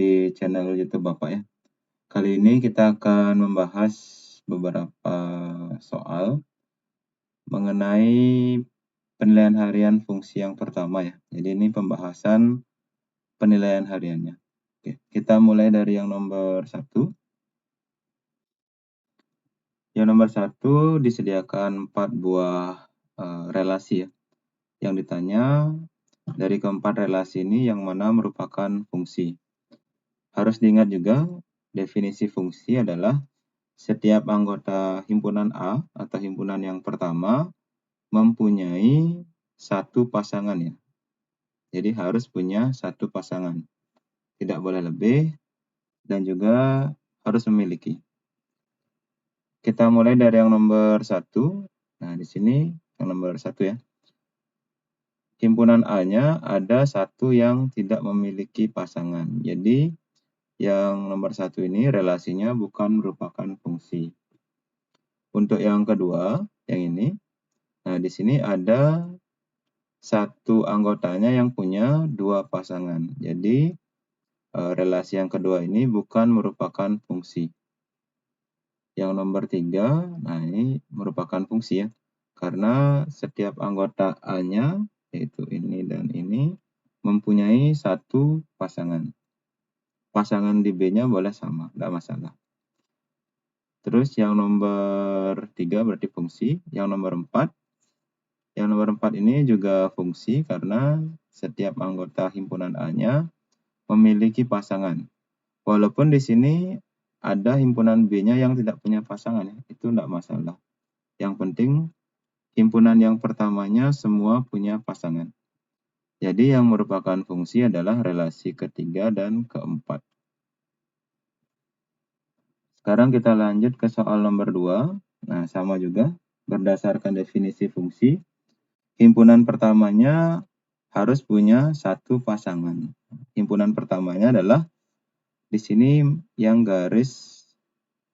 di channel YouTube Bapak ya. Kali ini kita akan membahas beberapa soal mengenai penilaian harian fungsi yang pertama ya. Jadi ini pembahasan penilaian hariannya. Oke, kita mulai dari yang nomor 1. Yang nomor 1 disediakan 4 buah relasi ya. Yang ditanya dari keempat relasi ini yang mana merupakan fungsi. Harus diingat juga, definisi fungsi adalah setiap anggota himpunan A atau himpunan yang pertama mempunyai satu pasangan ya. Jadi harus punya satu pasangan. Tidak boleh lebih dan juga harus memiliki. Kita mulai dari yang nomor 1. Nah, di sini yang nomor 1 ya. Himpunan A-nya ada satu yang tidak memiliki pasangan. Jadi yang nomor 1 ini relasinya bukan merupakan fungsi. Untuk yang kedua, yang ini, nah di sini ada satu anggotanya yang punya dua pasangan. Jadi relasi yang kedua ini bukan merupakan fungsi. Yang nomor 3, nah ini merupakan fungsi ya. Karena setiap anggota A-nya, yaitu ini dan ini, mempunyai satu pasangan. Pasangan di B-nya boleh sama, tidak masalah. Terus yang nomor 3 berarti fungsi. Yang nomor 4. Yang nomor 4 ini juga fungsi karena setiap anggota himpunan A-nya memiliki pasangan. Walaupun di sini ada himpunan B-nya yang tidak punya pasangan, itu tidak masalah. Yang penting himpunan yang pertamanya semua punya pasangan. Jadi yang merupakan fungsi adalah relasi ketiga dan keempat. Sekarang kita lanjut ke soal nomor 2. Nah, sama juga berdasarkan definisi fungsi. Himpunan pertamanya harus punya satu pasangan. Himpunan pertamanya adalah di sini yang garis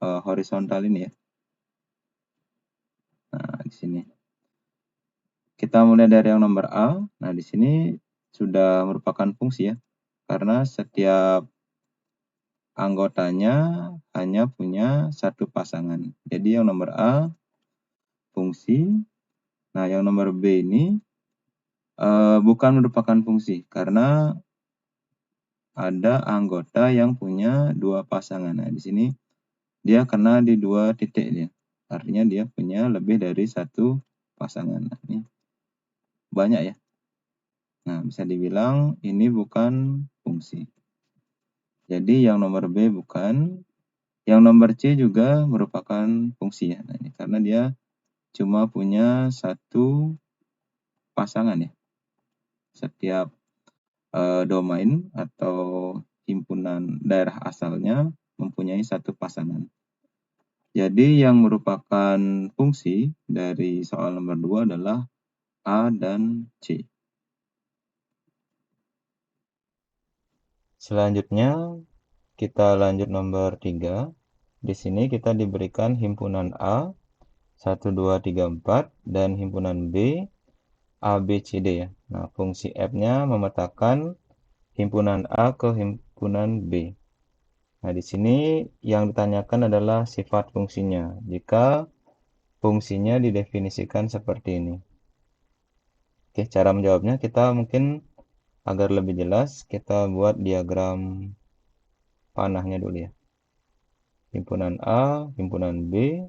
horizontal ini ya. Nah, di sini. Kita mulai dari yang nomor A. Nah, di sini sudah merupakan fungsi ya. Karena setiap anggotanya hanya punya satu pasangan. Jadi yang nomor A fungsi. Nah, yang nomor B ini bukan merupakan fungsi karena ada anggota yang punya dua pasangan. Nah, di sini dia kena di dua titik dia. Artinya dia punya lebih dari satu pasangan. Nah, ini banyak ya. Nah, bisa dibilang ini bukan fungsi. Jadi yang nomor B bukan. Yang nomor C juga merupakan fungsi ya. Nah, ini karena dia cuma punya satu pasangan ya. Setiap domain atau himpunan daerah asalnya mempunyai satu pasangan. Jadi yang merupakan fungsi dari soal nomor 2 adalah A dan C. Selanjutnya kita lanjut nomor 3. Di sini kita diberikan himpunan A 1, 2, 3, 4 dan himpunan B A, B, C, D ya. Nah, fungsi F-nya memetakan himpunan A ke himpunan B. Nah, di sini yang ditanyakan adalah sifat fungsinya. Jika fungsinya didefinisikan seperti ini. Oke, cara menjawabnya kita mungkin agar lebih jelas, kita buat diagram panahnya dulu ya. Himpunan A, himpunan B,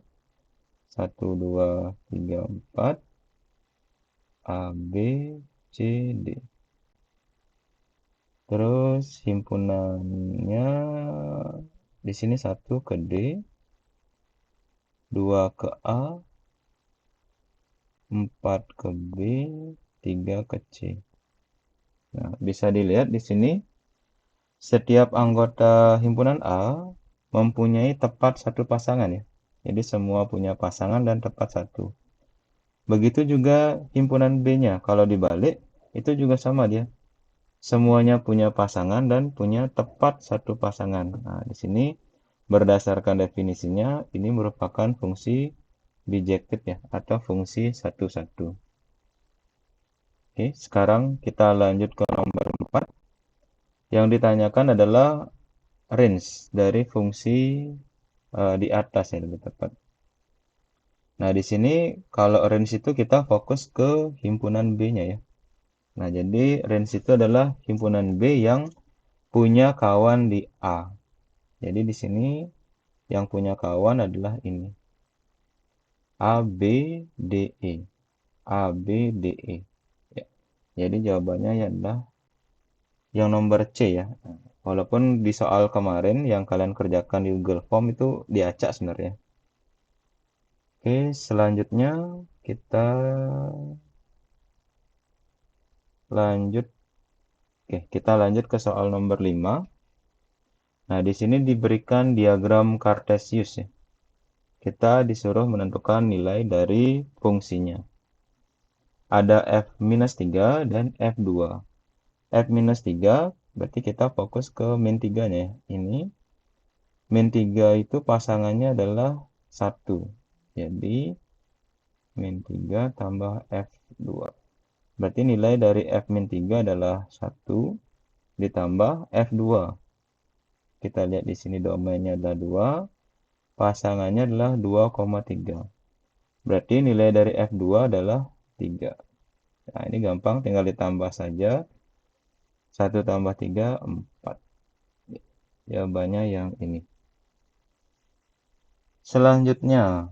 1, 2, 3, 4, A, B, C, D. Terus himpunannya di sini 1 ke D, 2 ke A, 4 ke B, 3 ke C. Nah, bisa dilihat di sini setiap anggota himpunan A mempunyai tepat satu pasangan ya. Jadi semua punya pasangan dan tepat satu. Begitu juga himpunan B-nya. Kalau dibalik itu juga sama dia. Semuanya punya pasangan dan punya tepat satu pasangan. Nah, di sini berdasarkan definisinya ini merupakan fungsi bijektif ya atau fungsi satu-satu. Oke, sekarang kita lanjut ke nomor 4. Yang ditanyakan adalah range dari fungsi di atas ya lebih tepat. Nah, di sini kalau range itu kita fokus ke himpunan B-nya ya. Nah, jadi range itu adalah himpunan B yang punya kawan di A. Jadi di sini yang punya kawan adalah ini. A, B, D, E. A, B, D, E. Ya. Jadi jawabannya adalah yang nomor C ya. Walaupun di soal kemarin yang kalian kerjakan di Google Form itu diacak sebenarnya. Oke, selanjutnya kita lanjut. Oke, kita lanjut ke soal nomor 5. Nah, di sini diberikan diagram Cartesius ya. Kita disuruh menentukan nilai dari fungsinya. Ada F-3 dan F2. F-3 berarti kita fokus ke min 3-nya ya. Ini min 3 itu pasangannya adalah 1. Jadi min 3 tambah F2. Berarti nilai dari F-3 adalah 1 ditambah F2. Kita lihat di sini domainnya adalah 2. Pasangannya adalah 2,3. Berarti nilai dari F2 adalah 3. Nah, ini gampang, tinggal ditambah saja. 1 tambah 3, 4. Jawabannya yang ini. Selanjutnya,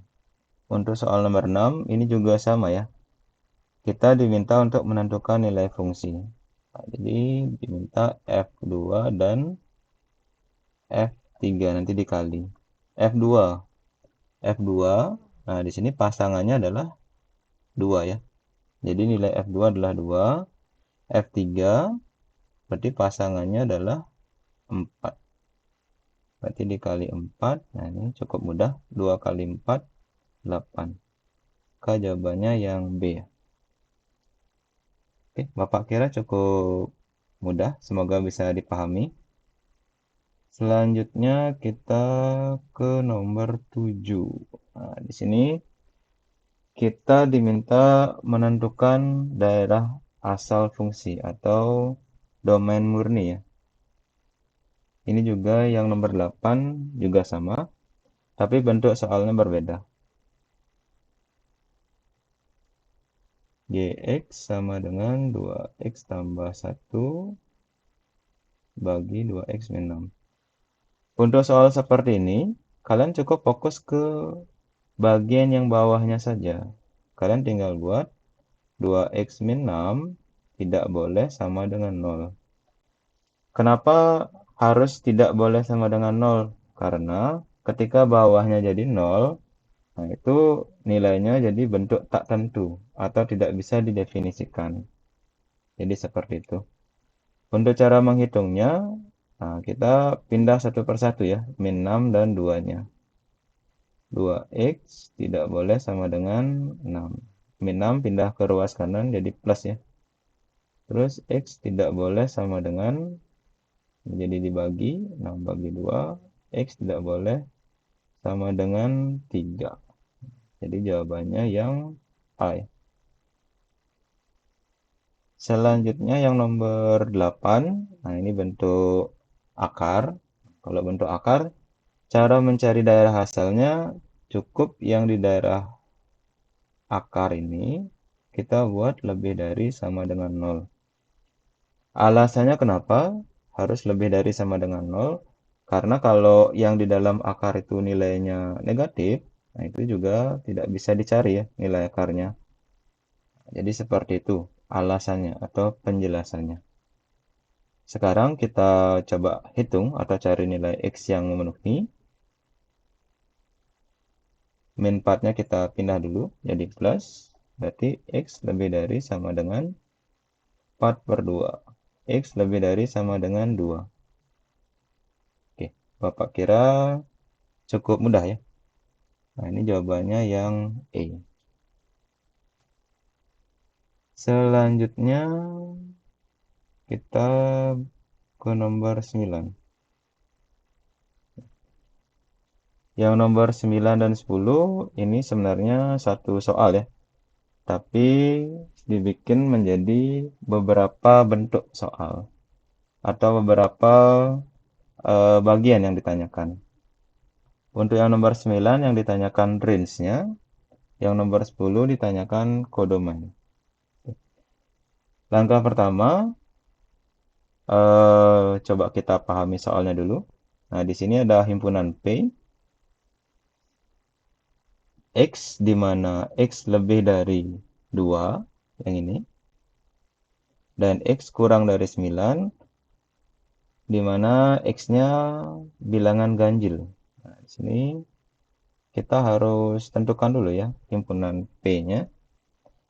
untuk soal nomor 6, ini juga sama ya. Kita diminta untuk menentukan nilai fungsi. Nah, jadi diminta F2 dan F3 nanti dikali. F2. F2, nah di sini pasangannya adalah 2 ya. Jadi nilai F2 adalah 2. F3 berarti pasangannya adalah 4. Berarti dikali 4. Nah, ini cukup mudah. 2 kali 4, 8. Maka jawabannya yang B ya. Oke, Bapak kira cukup mudah. Semoga bisa dipahami. Selanjutnya kita ke nomor 7. Nah, di sini kita diminta menentukan daerah asal fungsi atau domain murni ya. Ini juga yang nomor 8 juga sama, tapi bentuk soalnya berbeda. Gx sama dengan 2x tambah 1 bagi 2x min 6. Untuk soal seperti ini, kalian cukup fokus ke bagian yang bawahnya saja. Kalian tinggal buat 2x min 6 tidak boleh sama dengan 0. Kenapa harus tidak boleh sama dengan 0? Karena ketika bawahnya jadi 0, nah itu nilainya jadi bentuk tak tentu atau tidak bisa didefinisikan. Jadi seperti itu. Untuk cara menghitungnya, nah kita pindah satu persatu ya, min 6 dan 2-nya. 2x tidak boleh sama dengan 6. Min 6 pindah ke ruas kanan jadi plus ya. Terus x tidak boleh sama dengan, jadi dibagi, 6 bagi 2, x tidak boleh sama dengan 3. Jadi jawabannya yang A ya. Selanjutnya yang nomor 8. Nah, ini bentuk akar. Kalau bentuk akar, cara mencari daerah asalnya cukup yang di daerah akar ini kita buat lebih dari sama dengan 0. Alasannya kenapa harus lebih dari sama dengan 0? Karena kalau yang di dalam akar itu nilainya negatif, nah itu juga tidak bisa dicari ya nilai akarnya. Jadi seperti itu alasannya atau penjelasannya. Sekarang kita coba hitung atau cari nilai X yang memenuhi. Min 4-nya kita pindah dulu jadi plus. Berarti X lebih dari sama dengan 4/2. X lebih dari sama dengan 2. Oke, Bapak kira cukup mudah ya? Nah, ini jawabannya yang E. Selanjutnya kita ke nomor 9. Yang nomor 9 dan 10 ini sebenarnya satu soal ya. Tapi dibikin menjadi beberapa bentuk soal atau beberapa bagian yang ditanyakan. Untuk yang nomor 9 yang ditanyakan range-nya, yang nomor 10 ditanyakan kodomain. Langkah pertama, coba kita pahami soalnya dulu. Nah, di sini ada himpunan P, X di mana X lebih dari 2, yang ini, dan X kurang dari 9, di mana X-nya bilangan ganjil. Nah, di sini kita harus tentukan dulu ya himpunan P-nya.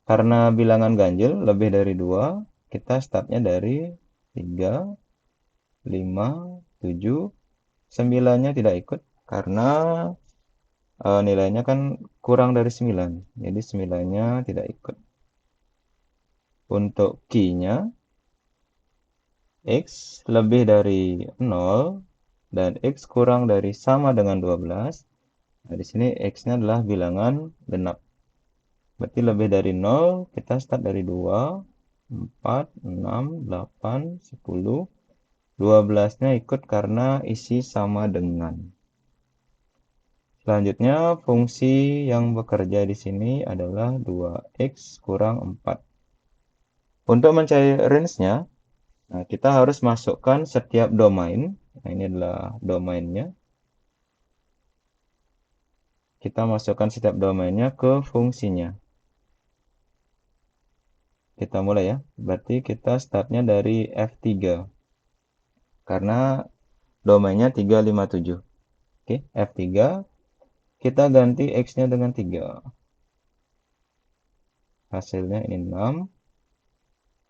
Karena bilangan ganjil lebih dari 2, kita startnya dari 3, 5, 7, 9-nya tidak ikut karena nilainya kan kurang dari 9. Jadi 9-nya tidak ikut. Untuk Q-nya, X lebih dari 0 dan X kurang dari sama dengan 12. Nah, di sini X-nya adalah bilangan genap. Berarti lebih dari 0, kita start dari 2, 4, 6, 8, 10. 12-nya ikut karena isi sama dengan. Selanjutnya, fungsi yang bekerja di sini adalah 2x kurang 4. Untuk mencari range-nya, nah kita harus masukkan setiap domain. Nah, ini adalah domainnya. Kita masukkan setiap domainnya ke fungsinya. Kita mulai ya. Berarti kita startnya dari F3. Karena domainnya 357. Oke, F3. Kita ganti X-nya dengan 3. Hasilnya ini 6.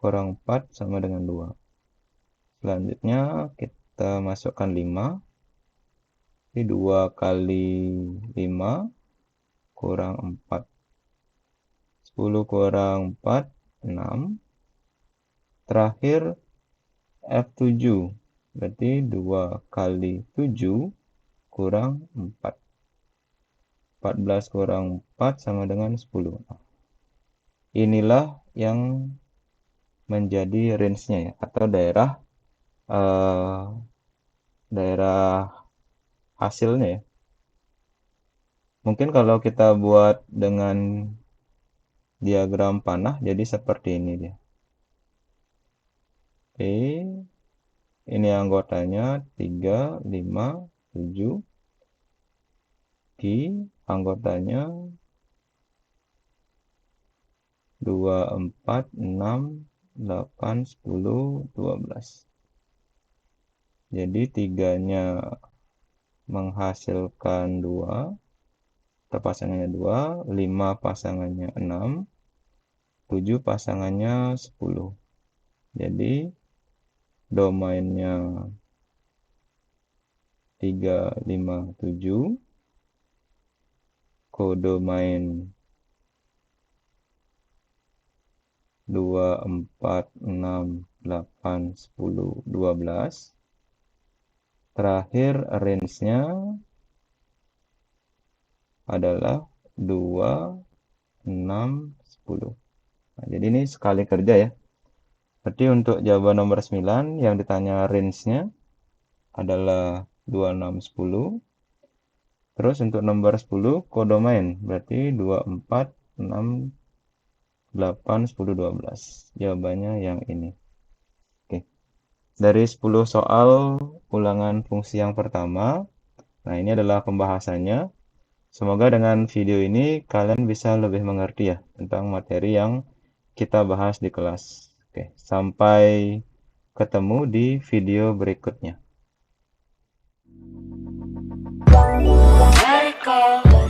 Kurang 4 sama dengan 2. Selanjutnya kita masukkan 5. Ini 2 kali 5 kurang 4. 10 kurang 4, 6. Terakhir F7. Berarti 2 kali 7 kurang 4. 14 kurang 4 sama dengan 10. Inilah yang menjadi range-nya ya, atau daerah hasilnya ya. Mungkin kalau kita buat dengan diagram panah jadi seperti ini dia. Oke. Ini anggotanya 3, 5, 7. Q anggotanya 2, 4, 6, 8, 10, 12. Jadi 3-nya menghasilkan 2. Pasangannya 2, 5 pasangannya 6, 7 pasangannya 10. Jadi domainnya 3, 5, 7. Kodomain 2, 4, 6, 8, 10, 12. Terakhir range-nya adalah 2, 6, 10. Nah, jadi ini sekali kerja ya. Berarti untuk jawaban nomor 9 yang ditanya range-nya adalah 2, 6, 10. Terus untuk nomor 10 kodomain berarti 2, 4, 6, 8, 10, 12. Jawabannya yang ini. Oke. Dari 10 soal ulangan fungsi yang pertama, nah ini adalah pembahasannya. Semoga dengan video ini kalian bisa lebih mengerti ya tentang materi yang kita bahas di kelas. Oke, sampai ketemu di video berikutnya. Let it go.